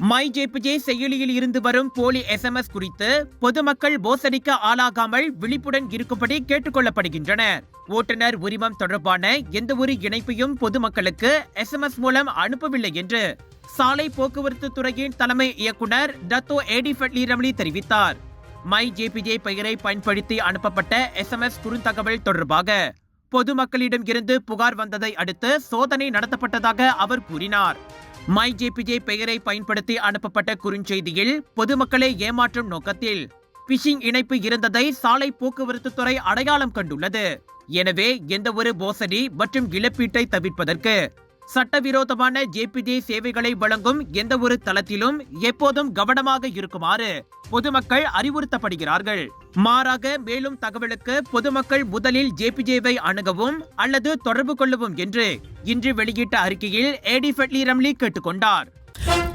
My JPJ செயலியில் இருந்து வரும் போலி SMS குறித்து பொதுமக்கள் மோசடிக்க ஆளாகாமல் விழிப்புடன் இருக்கும்படி கேட்டுக் கொள்ளப்படுகின்றனர். ஓட்டுநர் உரிமம் தொடர்பான எந்த ஒரு இணைப்பையும் பொதுமக்களுக்கு SMS மூலம் அனுப்பவில்லை என்று சாலை போக்குவரத்து துறையின் தலைமை இயக்குனர் டத்தோ ஏடி ஃபட்லி ரம்லி தெரிவித்தார். மை ஜேபிஜே பெயரை பயன்படுத்தி அனுப்பப்பட்ட SMS குறுந்தகவல் தொடர்பாக பொதுமக்களிடம் இருந்து புகார் வந்ததை அடுத்து சோதனை நடத்தப்பட்டதாக அவர் கூறினார். மை ஜேபிஜே பெயரை பயன்படுத்தி அனுப்பப்பட்ட குறுஞ்செய்தியில் பொதுமக்களை ஏமாற்றும் நோக்கத்தில் பிஷிங் இணைப்பு இருந்ததை சாலை போக்குவரத்து துறை அடையாளம் கண்டுள்ளது. எனவே எந்த ஒரு மோசடி மற்றும் இழப்பீட்டை தவிர்ப்பதற்கு சட்டவிரோதமான ஜேபிஜே சேவைகளை வழங்கும் எந்த ஒரு தளத்திலும் எப்போதும் கவனமாக இருக்குமாறு பொதுமக்கள் அறிவுறுத்தப்படுகிறார்கள். மாறாக மேலும் தகவலுக்கு பொதுமக்கள் முதலில் ஜேபிஜேவை அணுகவும் அல்லது தொடர்பு கொள்ளவும் என்று இன்று வெளியிட்ட அறிக்கையில் ஏடி ஃபட்லி ரம்லி கேட்டுக்கொண்டார்.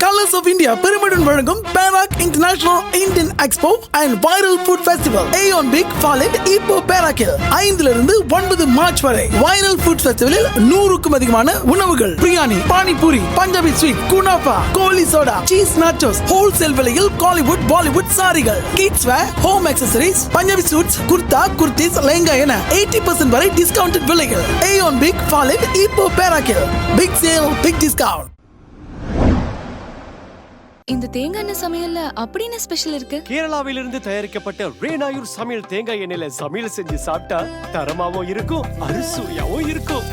Colors of India பெருமையுடன் வழங்கும் PARAC International Indian Expo and Viral Food Festival Aeon Big Fallen Ipo Parakil 5 March வரை Viral Food Festivalil 100க்கும் அதிகமான உணவுகள், பிரியாணி, பானிபூரி, பஞ்சாபி ஸ்வீட், குனாஃபா, கோலி சோடா, சீஸ் நாச்சோஸ், ஹோல்சேல் விலையில் காலிவுட், பாலிவுட் சாரிகள், kids wear, home accessories, Punjabi suits, kurta, kurtis, lehenga என 80% வரை டிஸ்கவுண்டட் விலைகள். Aeon Big Fallen Ipo Parakil Big Sale Big Discount. இந்த தேங்காய் எண்ணெய் சமையல்ல அப்படி என்ன ஸ்பெஷல் இருக்கு? கேரளாவிலிருந்து தயாரிக்கப்பட்ட ரேனாயூர் சமையல் தேங்காய் எண்ணெயில சமையல் செஞ்சு சாப்பிட்டா தரமாவும் இருக்கும், அறுசுவையாவும் இருக்கும்.